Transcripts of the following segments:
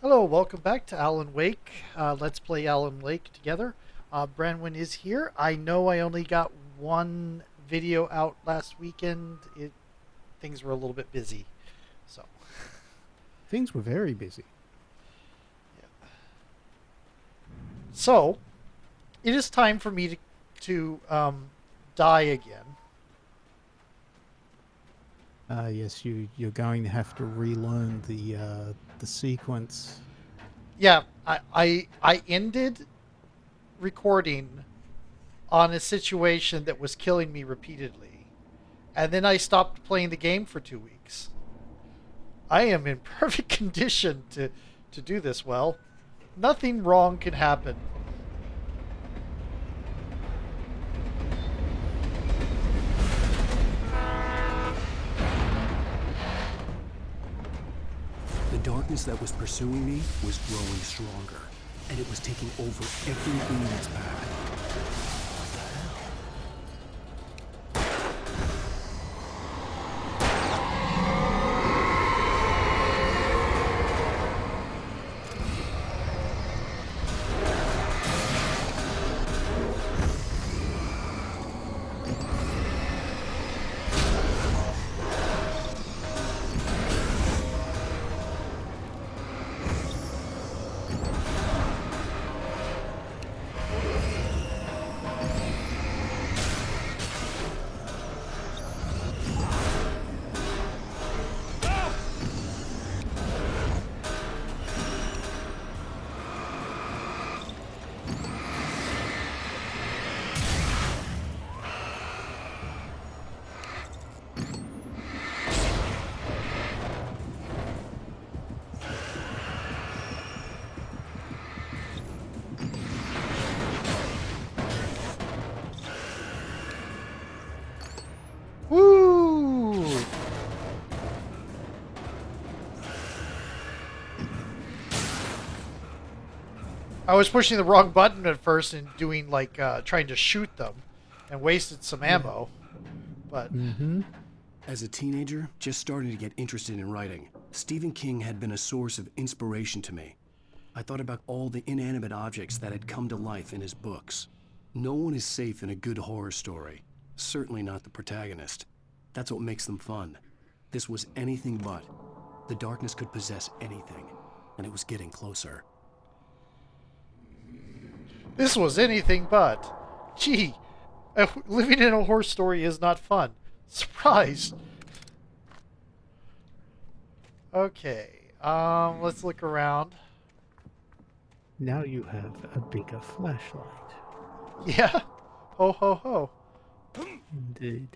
Hello, welcome back to Alan Wake. Let's play Alan Wake together. Branwyn is here. I know I only got one video out last weekend. Things were a little bit busy, so Things were very busy. yeah. So it is time for me to die again. Yes, you're going to have to relearn the sequence. Yeah, I ended recording on a situation that was killing me repeatedly, and then I stopped playing the game for 2 weeks. I am in perfect condition to do this well. Nothing wrong can happen. The darkness that was pursuing me was growing stronger, and it was taking over everything in its path. Woo! I was pushing the wrong button at first and doing like trying to shoot them and wasted some Yeah. ammo. But Mm-hmm. As a teenager, just starting to get interested in writing, Stephen King had been a source of inspiration to me. I thought about all the inanimate objects that had come to life in his books. No one is safe in a good horror story. Certainly not the protagonist. That's what makes them fun. This was anything but. The darkness could possess anything, and it was getting closer. this was anything but. Gee, living in a horror story is not fun. Surprise. Okay. Let's look around. Now you have a bigger flashlight. Yeah. Ho ho ho. Indeed.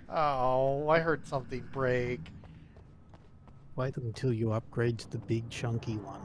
Oh, I heard something break. Wait until you upgrade to the big chunky one.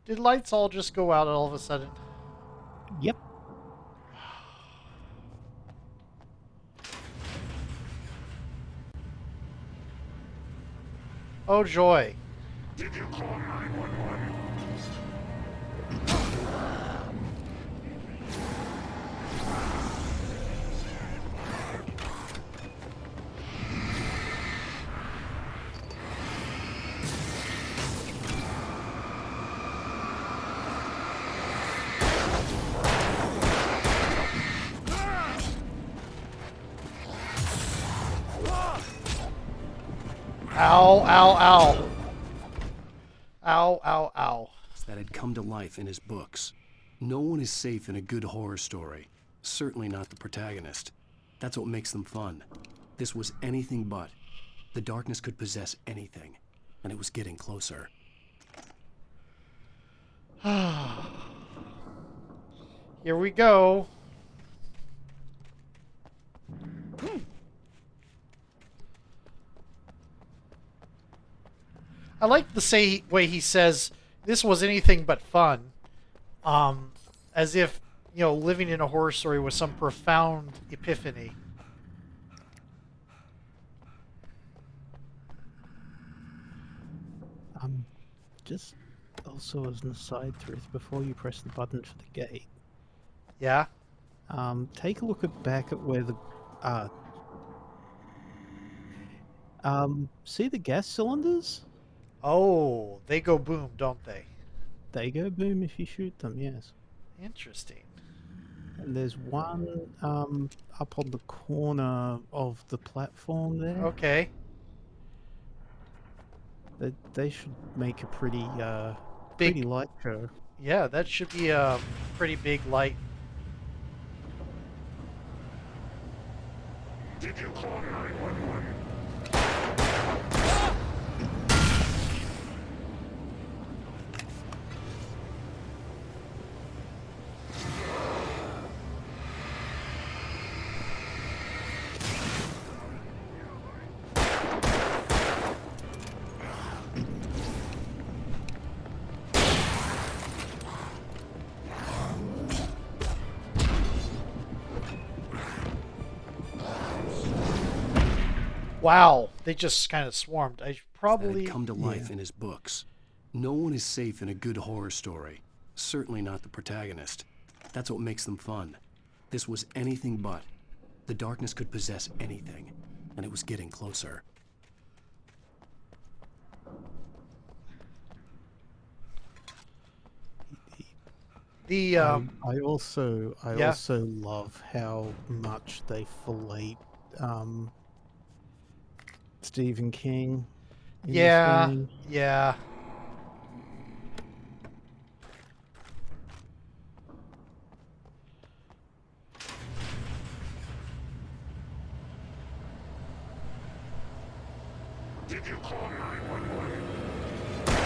Did lights all just go out all of a sudden? Yep. Oh joy. Ow, ow, ow. Ow, ow, ow. That had come to life in his books. No one is safe in a good horror story. Certainly not the protagonist. That's what makes them fun. This was anything but. The darkness could possess anything, and it was getting closer. Here we go. I like the way he says this was anything but fun, as if living in a horror story was some profound epiphany. I'm just Also, as an aside, Thryth, before you press the button for the gate, Yeah. take a look back at where the uh, see the gas cylinders? Oh, they go boom, don't they? They go boom if you shoot them. Yes. Interesting. And there's one up on the corner of the platform there. Okay. They should make a pretty Big. light show. Yeah, that should be a pretty big light. Did you call 911? Wow, they just kind of swarmed. I That probably had come to life in his books. No one is safe in a good horror story. Certainly not the protagonist. That's what makes them fun. This was anything but. The darkness could possess anything, and it was getting closer. the I also Yeah. love how much they fillet Stephen King in yeah, this game. yeah. Did you call 911?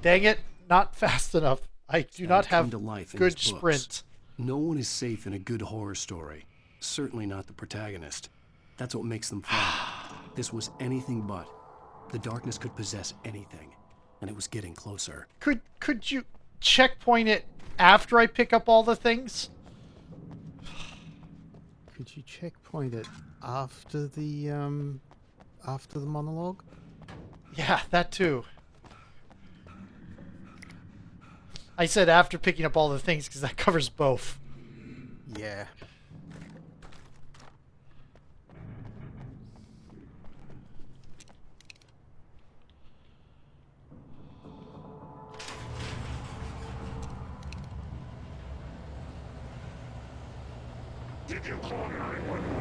Dang it, not fast enough. I do That not had come have to life in good his books. sprint. No one is safe in a good horror story. Certainly not the protagonist. That's what makes them fun. This was anything but. The darkness could possess anything, and it was getting closer. Could you checkpoint it after I pick up all the things? Could you checkpoint it after the monologue? Yeah, that too. I said after picking up all the things because that covers both. Yeah. Did you call 911?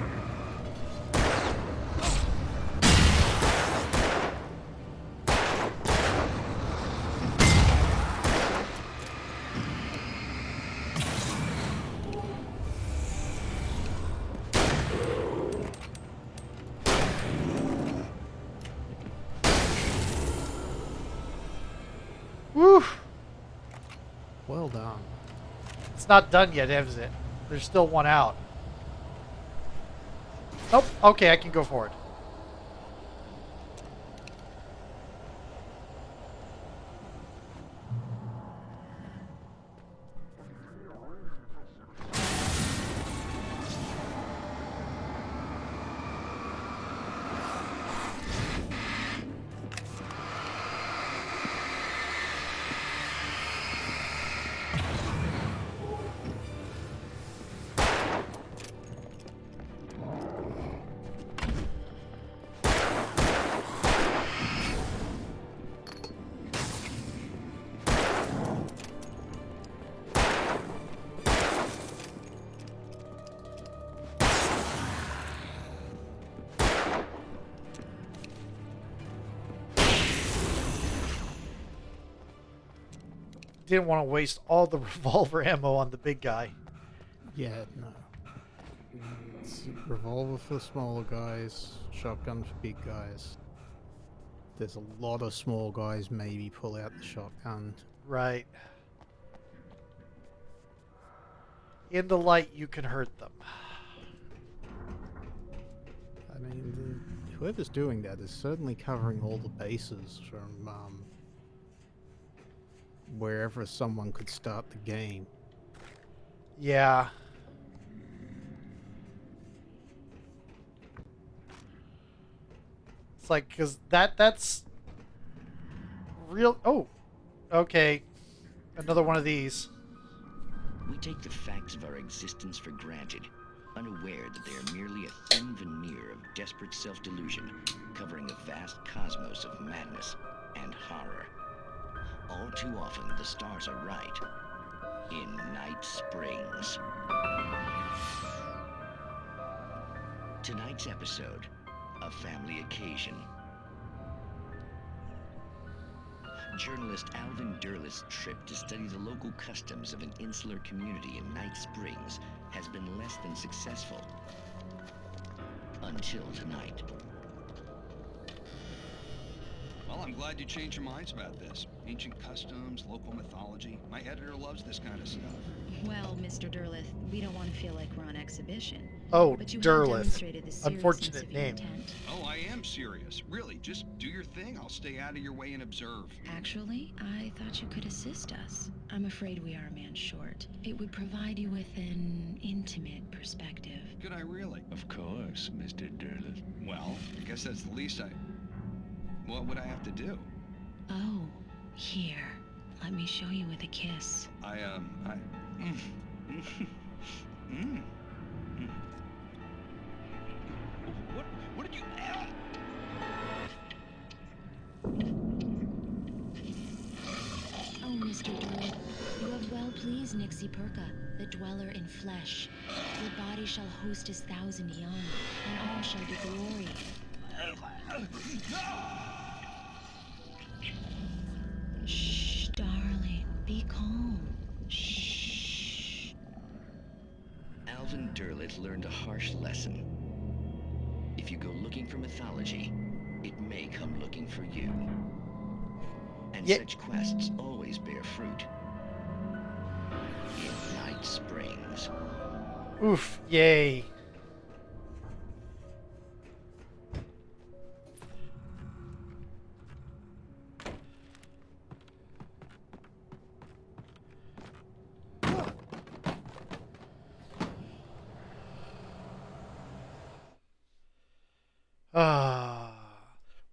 Woo! Well done. It's not done yet, is it? There's still one out. Nope. Okay, I can go forward. Didn't want to waste all the revolver ammo on the big guy. Yeah, no. It's revolver for smaller guys, shotgun for big guys. There's a lot of small guys maybe pull out the shotgun. Right. In the light, you can hurt them. I mean, whoever's doing that is certainly covering all the bases from wherever someone could start the game. Yeah. It's like, because that's real. Oh, okay. Another one of these. We take the facts of our existence for granted, unaware that they are merely a thin veneer of desperate self-delusion, covering a vast cosmos of madness and horror. All too often, the stars are right. In Night Springs. Tonight's episode, a family occasion. Journalist Alvin Derleth's trip to study the local customs of an insular community in Night Springs has been less than successful. Until tonight. Well, I'm glad you changed your minds about this. Ancient customs, local mythology. My editor loves this kind of stuff. Well, Mr. Derleth, we don't want to feel like we're on exhibition. Oh, But you have Derleth. demonstrated the seriousness Unfortunate of your name. intent. Oh, I am serious. Really, just do your thing. I'll stay out of your way and observe. Actually, I thought you could assist us. I'm afraid we are a man short. It would provide you with an intimate perspective. Could I really? Of course, Mr. Derleth. Well, I guess that's the least I... What would I have to do? Oh, here. Let me show you with a kiss. What did you... Oh, Mr. Derleth, you have well pleased Nixie Perka, the dweller in flesh. Your body shall host his 1,000 young, and all shall be glory. Shh, darling, be calm. Shh. Alvin Derleth learned a harsh lesson. If you go looking for mythology, it may come looking for you. And such quests always bear fruit. In Night Springs. Oof, yay.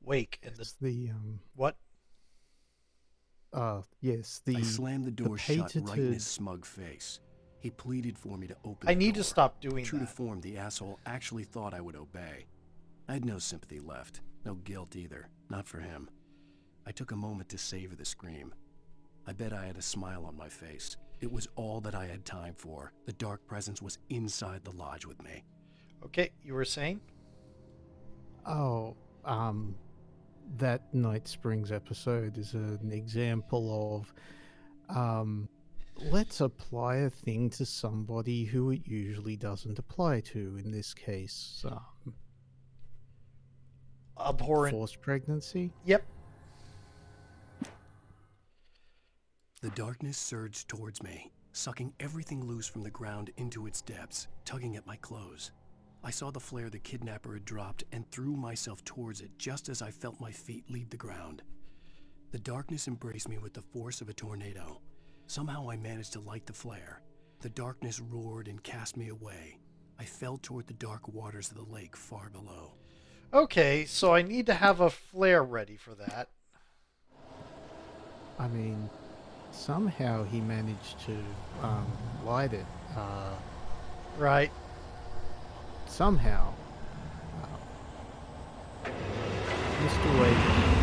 Wake in It's the the what? Yes, I slammed the door shut right in patented- his smug face. He pleaded for me to open I the need to door. stop doing True that. to form, the asshole actually thought I would obey. I had no sympathy left, no guilt either, not for him. I took a moment to savor the scream. I bet I had a smile on my face. It was all that I had time for. The dark presence was inside the lodge with me. Okay, you were saying? Oh, that Night Springs episode is an example of, let's apply a thing to somebody who it usually doesn't apply to. In this case, Abhorrent. forced pregnancy. Yep. The darkness surged towards me, sucking everything loose from the ground into its depths, tugging at my clothes. I saw the flare the kidnapper had dropped and threw myself towards it just as I felt my feet leave the ground. The darkness embraced me with the force of a tornado. Somehow I managed to light the flare. The darkness roared and cast me away. I fell toward the dark waters of the lake far below. Okay, so I need to have a flare ready for that. I mean, somehow he managed to light it. Right. Somehow. Mr. Wade.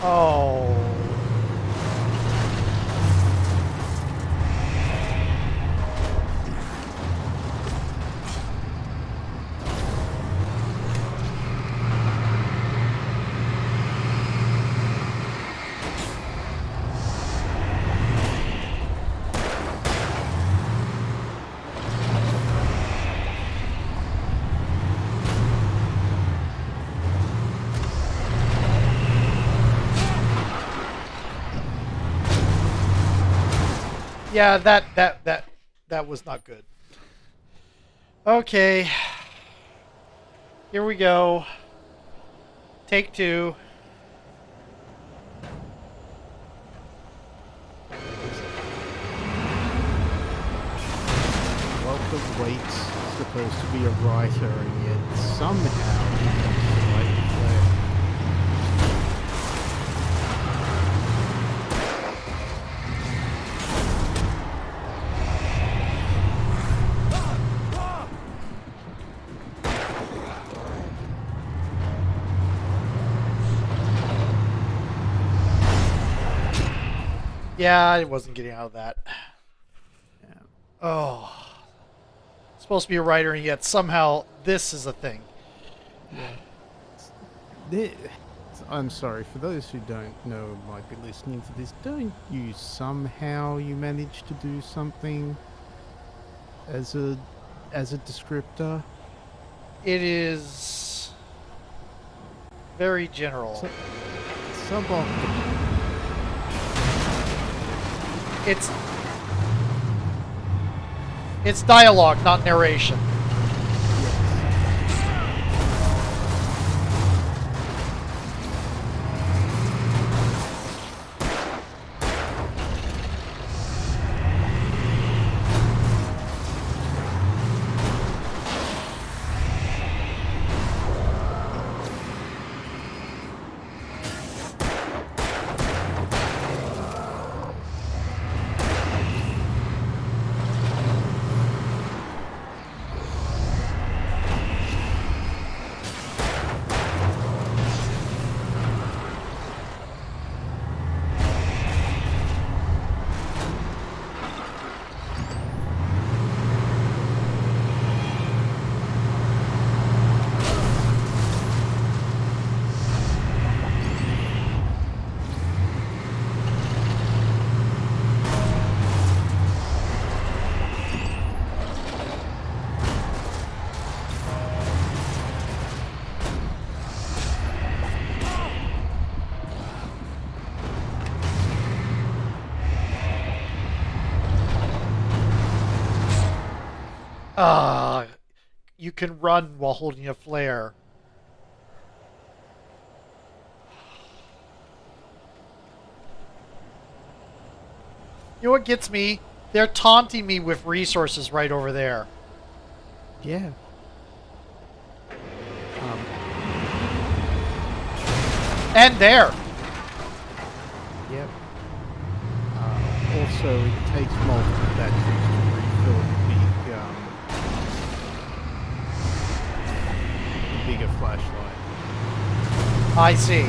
Oh. Yeah, that was not good. Okay. Here we go. Take two. Walter Waite's supposed to be a writer, and yet somehow he can write the play. Yeah, I wasn't getting out of that. Yeah. Oh. Supposed to be a writer, and yet somehow this is a thing. I'm sorry, for those who don't know, might be listening to this, don't you somehow you manage to do something as a descriptor? It is very general. Suboptimal. It's dialogue, not narration. You can run while holding a flare. You know what gets me? They're taunting me with resources right over there. Yeah. And there. Yep. Also, it takes multiple batteries to refill the bigger flashlight. I see.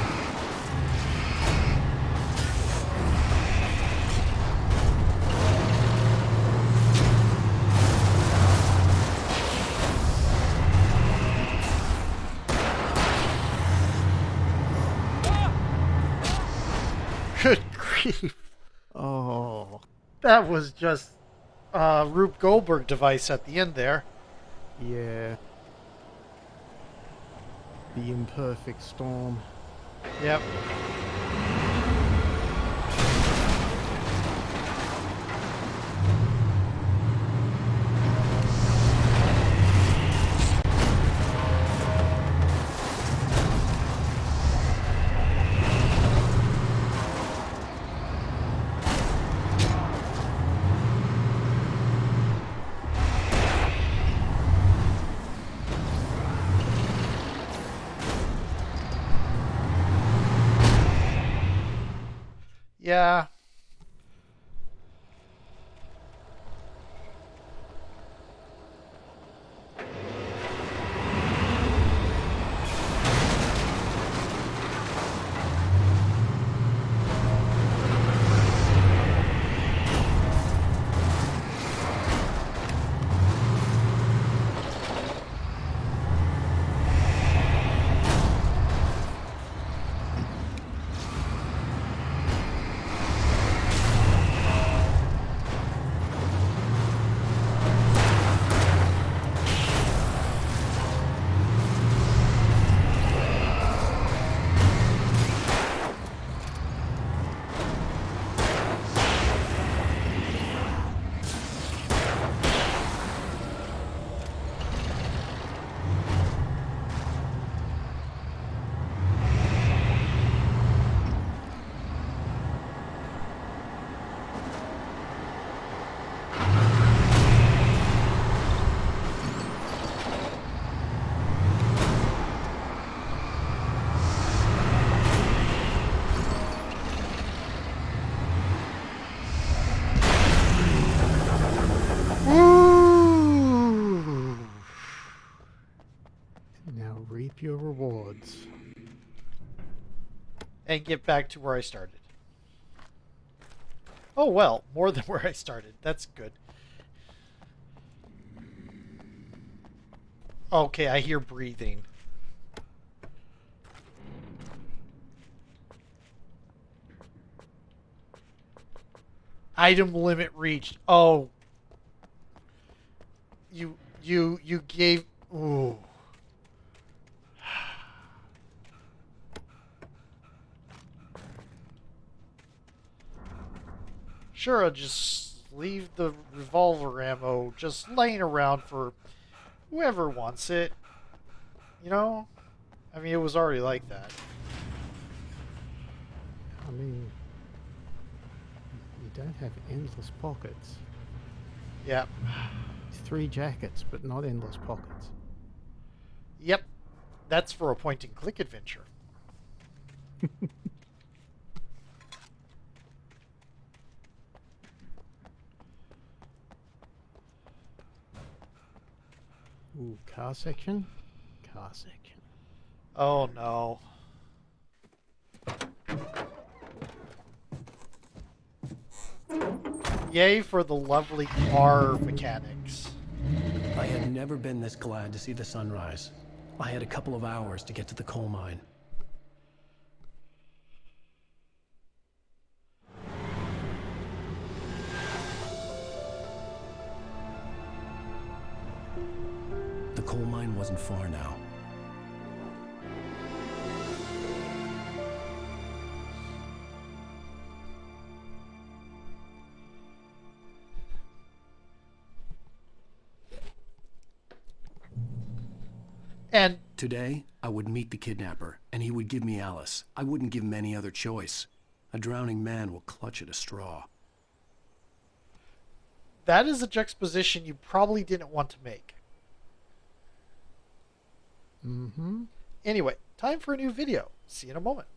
Good grief. Oh. That was just a Rube Goldberg device at the end there. Yeah. The imperfect storm. Yep. Yeah. Reap your rewards. And get back to where I started. Oh well, more than where I started. That's good. Okay, I hear breathing. Item limit reached. Oh. You gave... Ooh. Sure, I'll just leave the revolver ammo just laying around for whoever wants it. You know? I mean, it was already like that. I mean, you don't have endless pockets. Yep. 3 jackets, but not endless pockets. Yep. That's for a point-and-click adventure. Ooh, car section? Car section. Oh no. Yay for the lovely car mechanics. I had never been this glad to see the sunrise. I had a couple of hours to get to the coal mine. The coal mine wasn't far now. And Today, I would meet the kidnapper, and he would give me Alice. I wouldn't give him any other choice. A drowning man will clutch at a straw. that is a juxtaposition you probably didn't want to make. Mm-hmm. Anyway, time for a new video. See you in a moment.